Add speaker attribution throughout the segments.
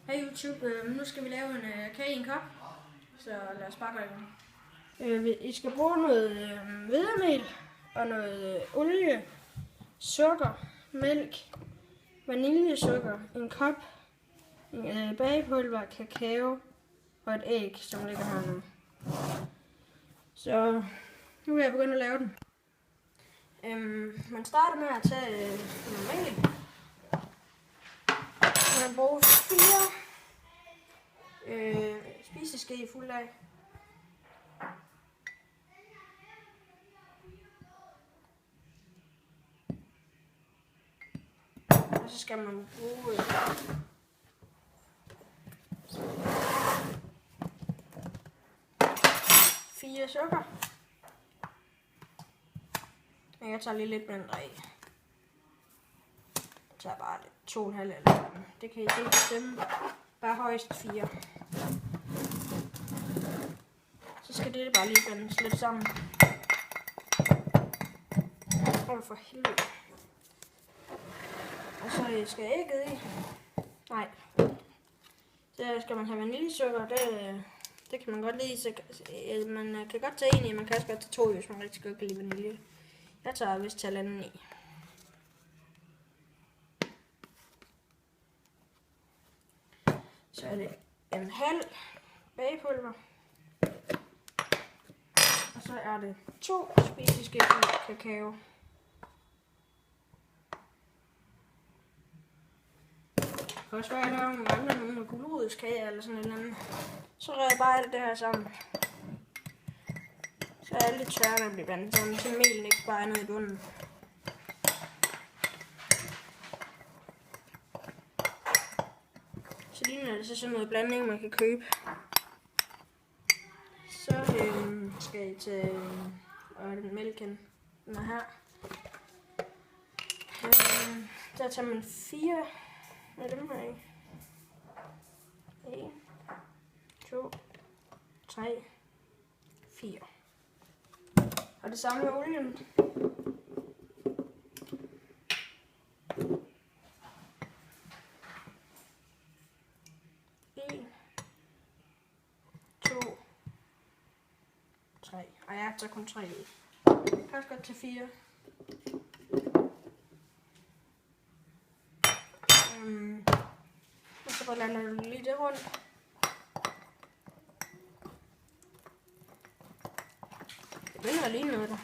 Speaker 1: Hej YouTube, nu skal vi lave en kage i en kop, så lad os bare gøre det. I skal bruge noget hvedemel og noget olie, sukker, mælk, vaniljesukker, en kop, bagepulver, kakao og et æg, som ligger hernede. Så nu vil jeg begynde at lave den. Man starter med at tage noget mel. Man bruger 4 spiseske fuld af. Og så skal man bruge 4 sukker. Jeg tager lige lidt mindre af. Jeg tager bare 2,5 eller det kan I selv bestemme. Bare højst 4. Så skal det bare lige blandes lidt sammen. Åh, for helvede. Og så skal ægget i. Nej. Så skal man have vaniljesukker. Det kan man godt lide. Så man kan godt tage en i. Man kan også godt tage 2 hvis man rigtig godt kan lide vanilje. Jeg tager vist til 1,5 i. Så er det 1,5 bagepulver. Og så er det 2 spiseske kakao. Det kan også være, at der er nogle andre, nogle gulerodskage eller sådan et eller andet. Så rører jeg bare alt det her sammen. Så er lidt tørre at blive blandet sammen, så melen ikke bare er nede i bunden. Så ligner det så sådan noget blanding, man kan købe. Så skal I til den mælken, den er her. Der tager man 4 af dem her i. 1, 2, 3, 4. Og det samme med olien. Og jeg tager kun 3 ud. Jeg kan også godt til 4. Og så blander du lige det rundt. Det begynder at ligne noget der.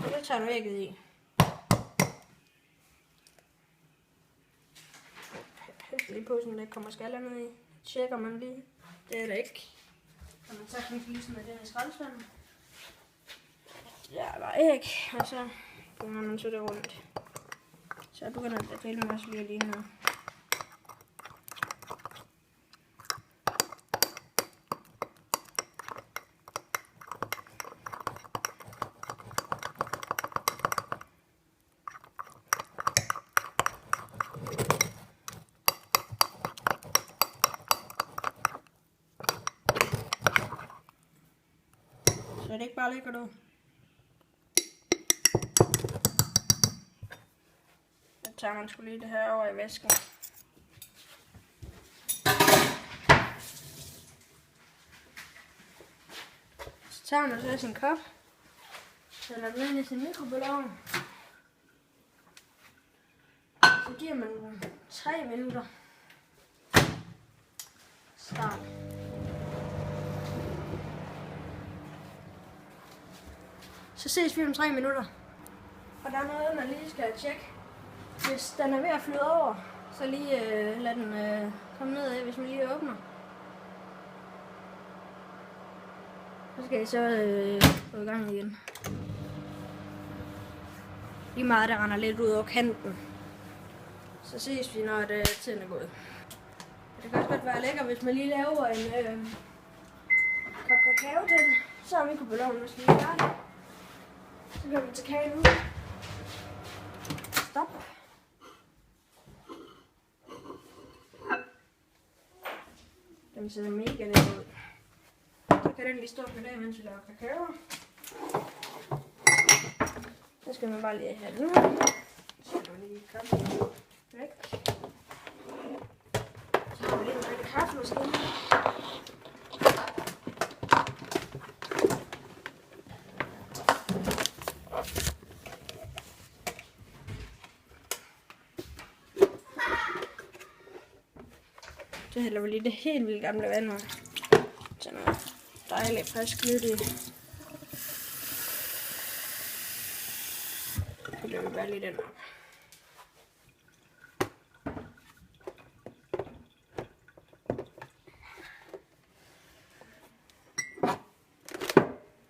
Speaker 1: Og så tager du ægget i. Lige på, så der kommer skaller ned i. Tjekker man lige. Det er der ikke. Og man tager lige sådan med den i skraldespanden. Der var æg, og så begynder man så det rundt. Så begynder det at dele også lige at ligne noget. Så det ikke bare ligger ud. Så tager man sgu lige det her over i væsken. Så tager man så sin kop. Så lader den ind i sin mikrobølgeovn. Så giver man den 3 minutter. Start. Så ses vi om 3 minutter. Og der er noget, man lige skal tjekke. Hvis den er ved at flyde over, så lige lad den komme ned af, hvis man lige åbner. Så skal I så gå i gang igen. Lige meget, der render lidt ud over kanten. Så ses vi, når tiden er gået. Det kan også godt være lækker, hvis man lige laver en kop kakao til det. Så er mikrobølgeovnen måske lige færdig. Så går vi til kagen ud. Stop. Den ser mega lækker ud. Så kan den lige stå på det, mens vi laver kakao. Så Så skal man bare lige have den her. Så skal man lige kaffen væk. Så har vi lige en rigtig kaffemaskine. Så hælder vi lige det helt vildt gamle vand ud. Så noget dejligt frisk nyt i. Så fylder vi bare lige den op.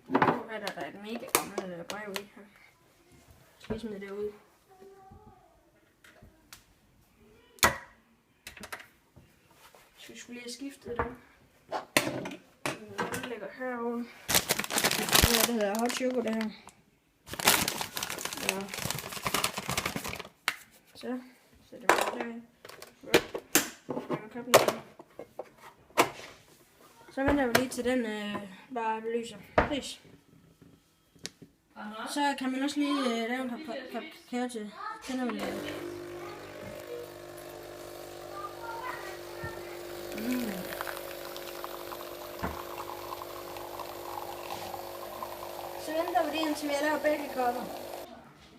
Speaker 1: Nu er der et mega gammelt brev i her. Så vi smider det ud. Så vi skulle lige have skiftet den. Den ligger herovre. Det hedder hot choco, det her. Ja. Så sætter vi det der. Så venter vi lige til den bare lyser. Pris. Så kan man også lige lave en kop kakao til. Tænder vi lidt. Så venter vi lige indtil vi har lavet begge kopper.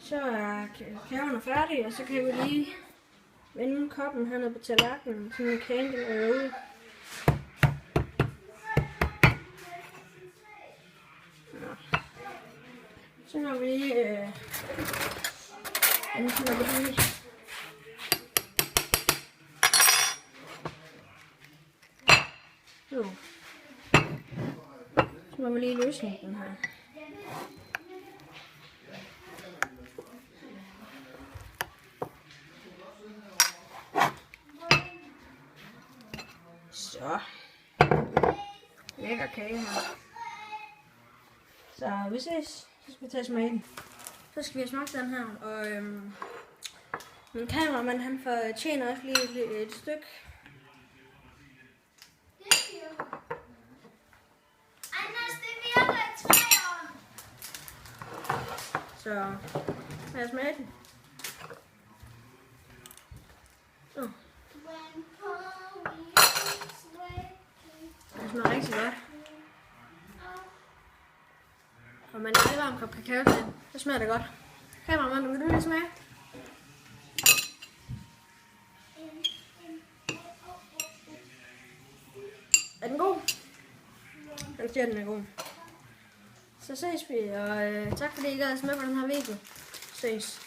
Speaker 1: Så er kakaoen færdig, og så kan vi lige vende koppen hernede på tallerkenen, så den kagen den er ude. Så når vi lige så må vi lige løsne den her. Så. Lækker kage her. Så vi ses. Så skal vi tage smage den. Så skal vi have smagt den her. Og min kameramand han fortjener også lige et stykke. Så lad os smage den. Så. Det smager rigtig godt. Og man laver varm kop kakao til, så smager det godt. Kameramand, vil du lige smage? Er den god? Jeg siger, den er god. Så ses vi, og tak fordi I gad at se med på den her video. Ses.